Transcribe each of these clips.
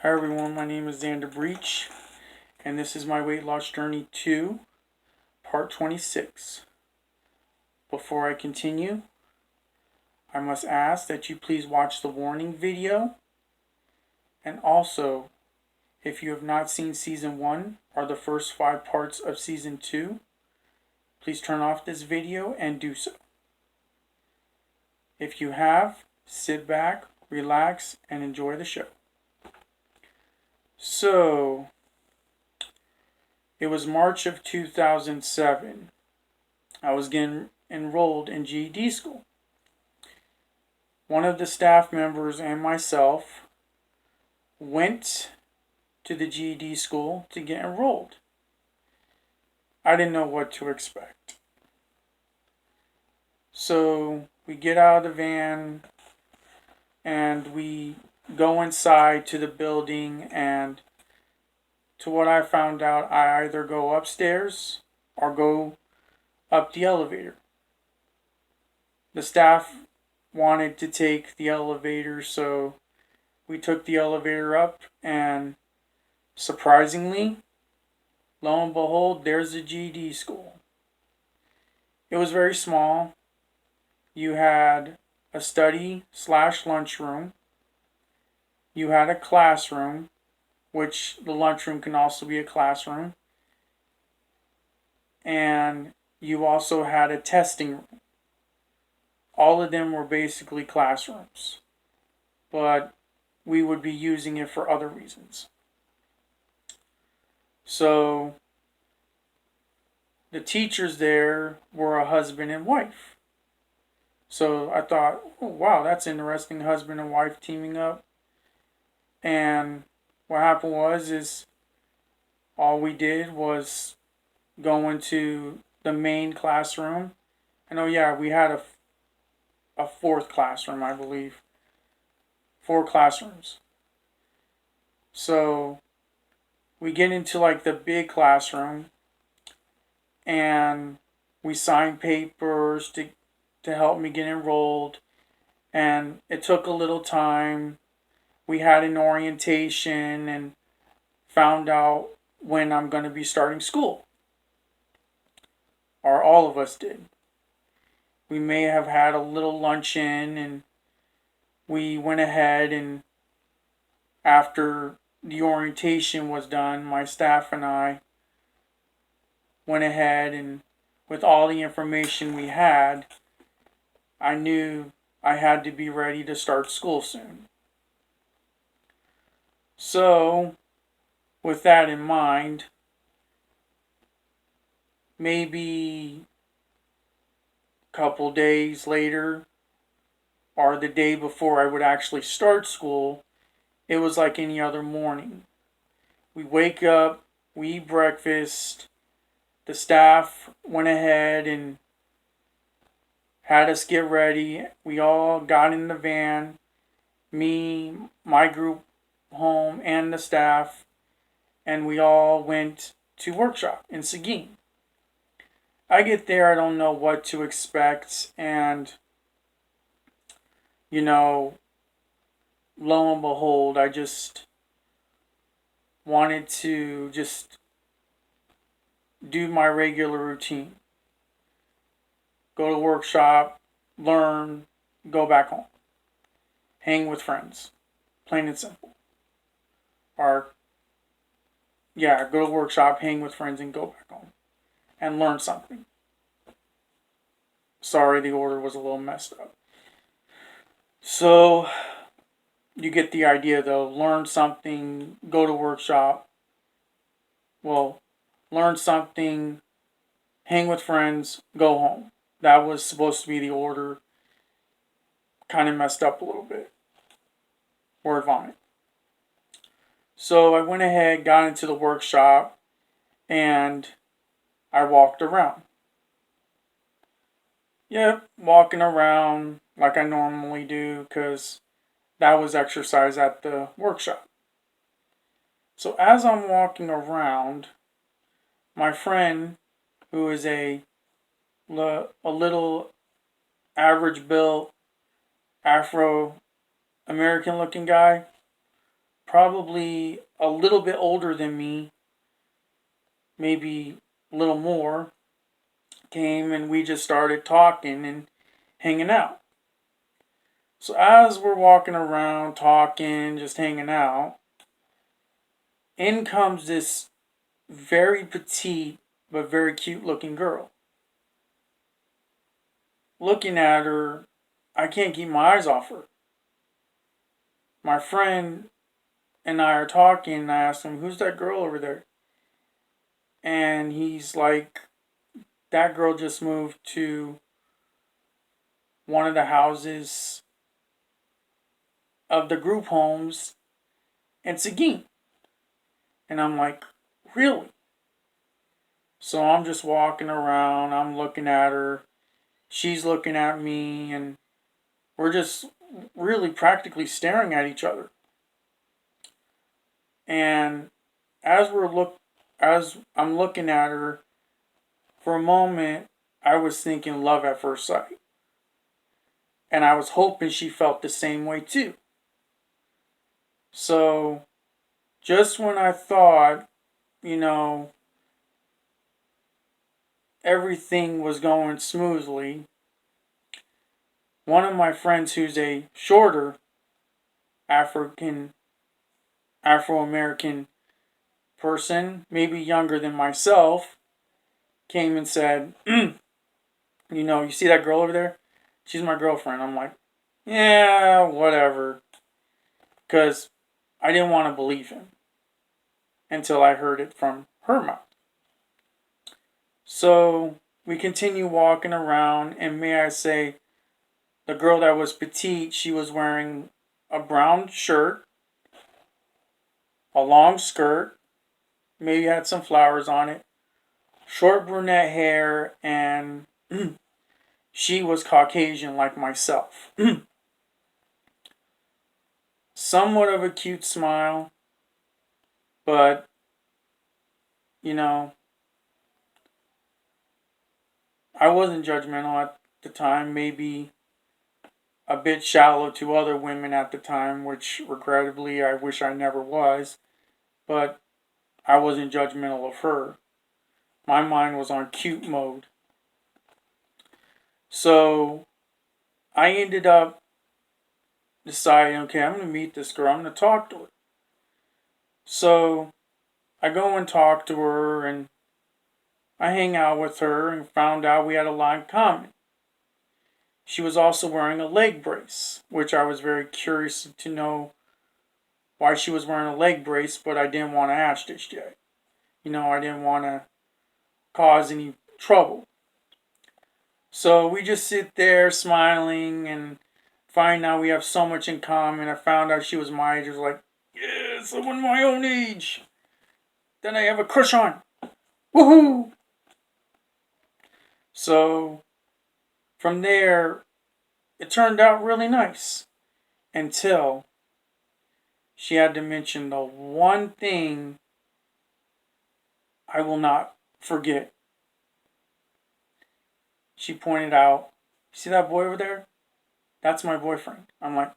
Hi everyone, my name is Xander, and this is my Weight Loss Journey 2, Part 26. Before I continue, I must ask that you please watch the warning video, and also, if you have not seen Season 1 or the first 5 parts of Season 2, please turn off this video and do so. If you have, sit back, relax, and enjoy the show. So, it was March of 2007. I was getting enrolled in GED school. One of the staff members and myself went to the GED school to get enrolled. I didn't know what to expect. So we get out of the van and we go inside to the building, and to what I found out, I either go upstairs or go up the elevator. The staff wanted to take the elevator, so we took the elevator up, and surprisingly, lo and behold, there's the GED school. It was very small. You had a study/lunchroom. You had a classroom, which the lunchroom can also be a classroom. And you also had a testing room. All of them were basically classrooms, but we would be using it for other reasons. So the teachers there were a husband and wife. So I thought, oh, wow, that's interesting, husband and wife teaming up. And what happened is all we did was go into the main classroom. And oh yeah, we had a fourth classroom, I believe. 4 classrooms. So we get into like the big classroom, and we sign papers to help me get enrolled, and it took a little time. We had an orientation and found out when I'm going to be starting school, or all of us did. We may have had a little luncheon, and we went ahead, and after the orientation was done, my staff and I went ahead, and with all the information we had, I knew I had to be ready to start school soon. So, with that in mind, maybe a couple days later, or the day before I would actually start school, it was like any other morning. We wake up, we eat breakfast, the staff went ahead and had us get ready. We all got in the van, me, my group home, and the staff, and we all went to workshop in Seguin. I get there, I don't know what to expect, and lo and behold, I just wanted to just do my regular routine. Go to workshop, learn, go back home. Hang with friends. Plain and simple. Or, yeah, go to workshop, hang with friends, and go back home. And learn something. Sorry, the order was a little messed up. So, you get the idea though. Learn something, go to workshop. Well, learn something, hang with friends, go home. That was supposed to be the order. Kind of messed up a little bit. Word vomit. So I went ahead, got into the workshop, and I walked around. Yep, walking around like I normally do, because that was exercise at the workshop. So as I'm walking around, my friend, who is a little average built Afro American looking guy, probably a little bit older than me, maybe a little more, came and we just started talking and hanging out. So as we're walking around, talking, just hanging out, in comes this very petite but very cute looking girl. Looking at her, I can't keep my eyes off her. My friend and I are talking, and I asked him, "Who's that girl over there?" And he's like, "That girl just moved to one of the houses of the group homes in Seguin." And I'm like, "Really?" So I'm just walking around, I'm looking at her, she's looking at me, and we're just really practically staring at each other. And as as I'm looking at her, for a moment I was thinking love at first sight. And I was hoping she felt the same way too. So just when I thought, you know, everything was going smoothly, one of my friends who's a shorter Afro-American person, maybe younger than myself, came and said, you see that girl over there? She's my girlfriend. I'm like, yeah, whatever. Because I didn't want to believe him until I heard it from her mouth. So we continue walking around, and may I say, the girl that was petite, she was wearing a brown shirt, a long skirt, maybe had some flowers on it, short brunette hair, and she was Caucasian like myself. Somewhat of a cute smile, but, you know, I wasn't judgmental at the time, maybe a bit shallow to other women at the time, which regrettably I wish I never was, but I wasn't judgmental of her. My mind was on cute mode. So I ended up deciding, okay, I'm going to meet this girl, I'm going to talk to her. So I go and talk to her, and I hang out with her and found out we had a lot in common. She was also wearing a leg brace, which I was very curious to know why she was wearing a leg brace, but I didn't want to ask this yet. I didn't want to cause any trouble. So we just sit there smiling and find out we have so much in common. I found out she was my age. I was like, yeah, someone my own age. Then I have a crush on. Woohoo! So from there, it turned out really nice. Until she had to mention the one thing I will not forget. She pointed out, "See that boy over there? That's my boyfriend." I'm like,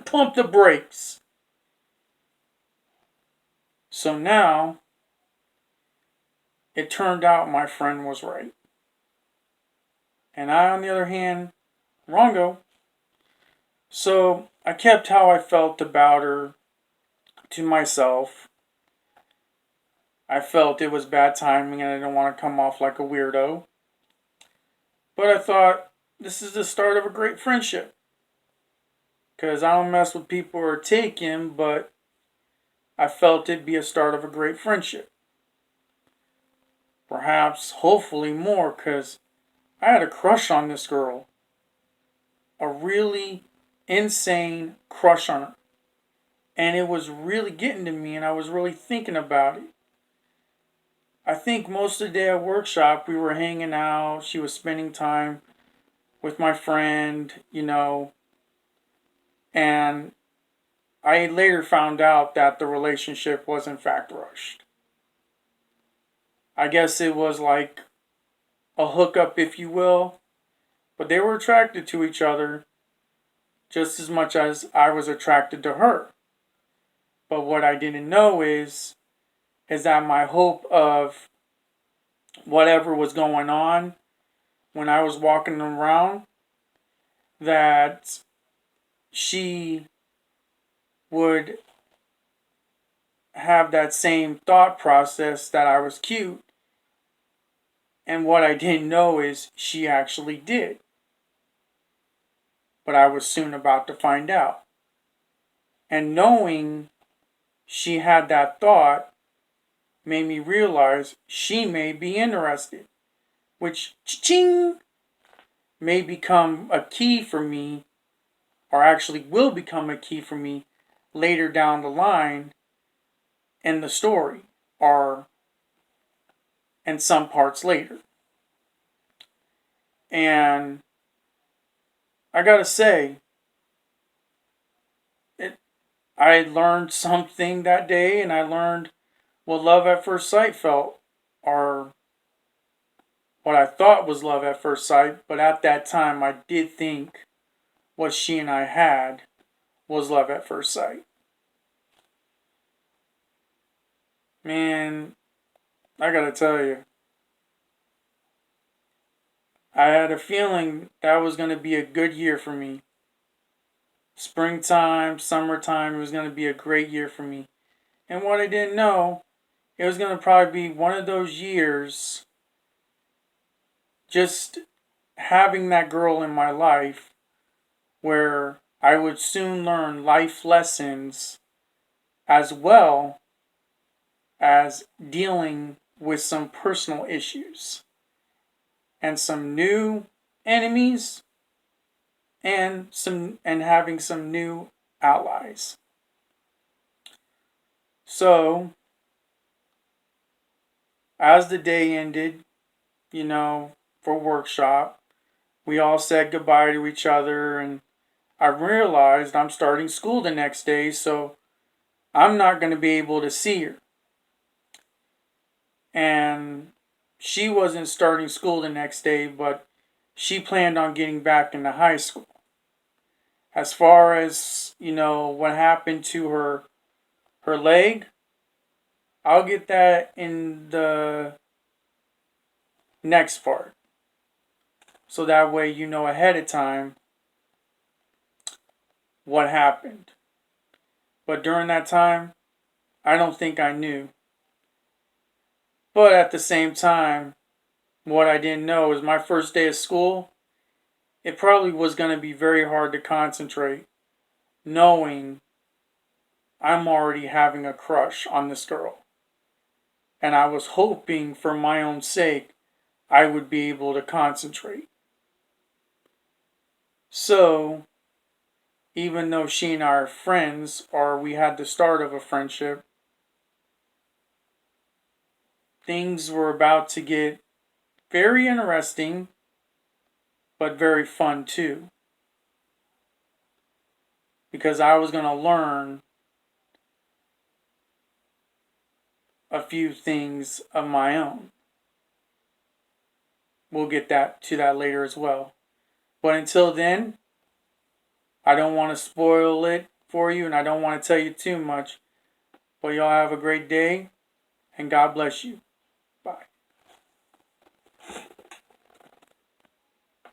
pump the brakes. So now, it turned out my friend was right. And I, on the other hand, wrongo. So I kept how I felt about her to myself. I felt it was bad timing and I didn't want to come off like a weirdo. But I thought, this is the start of a great friendship. Because I don't mess with people who are taken, but I felt it'd be a start of a great friendship. Perhaps, hopefully more, because I had a crush on this girl. A really insane crush on her. And it was really getting to me, and I was really thinking about it. I think most of the day at workshop, we were hanging out. She was spending time with my friend, and I later found out that the relationship was in fact rushed. I guess it was like a hookup, if you will, but they were attracted to each other. just as much as I was attracted to her. But what I didn't know is that my hope of whatever was going on when I was walking around, that she would have that same thought process that I was cute. And what I didn't know is she actually did. But I was soon about to find out. And knowing she had that thought made me realize she may be interested, which ching may become a key for me, or actually will become a key for me later down the line in the story, or in some parts later. And I gotta say, I learned something that day, and I learned what love at first sight felt, or what I thought was love at first sight, but at that time I did think what she and I had was love at first sight. Man, I gotta tell you, I had a feeling that was gonna be a good year for me. Springtime, summertime, it was gonna be a great year for me. And what I didn't know, it was gonna probably be one of those years just having that girl in my life where I would soon learn life lessons as well as dealing with some personal issues and some new enemies and having some new allies. So as the day ended, for workshop, we all said goodbye to each other, and I realized I'm starting school the next day, so I'm not going to be able to see her. And she wasn't starting school the next day, but she planned on getting back into high school. As far as, what happened to her leg, I'll get that in the next part. So that way you know ahead of time what happened. But during that time, I don't think I knew. But at the same time, what I didn't know is my first day of school, it probably was going to be very hard to concentrate, knowing I'm already having a crush on this girl. And I was hoping for my own sake I would be able to concentrate. So, even though she and I are friends, or we had the start of a friendship, things were about to get very interesting, but very fun too. Because I was going to learn a few things of my own. We'll get to that later as well. But until then, I don't want to spoil it for you, and I don't want to tell you too much. But y'all have a great day, and God bless you.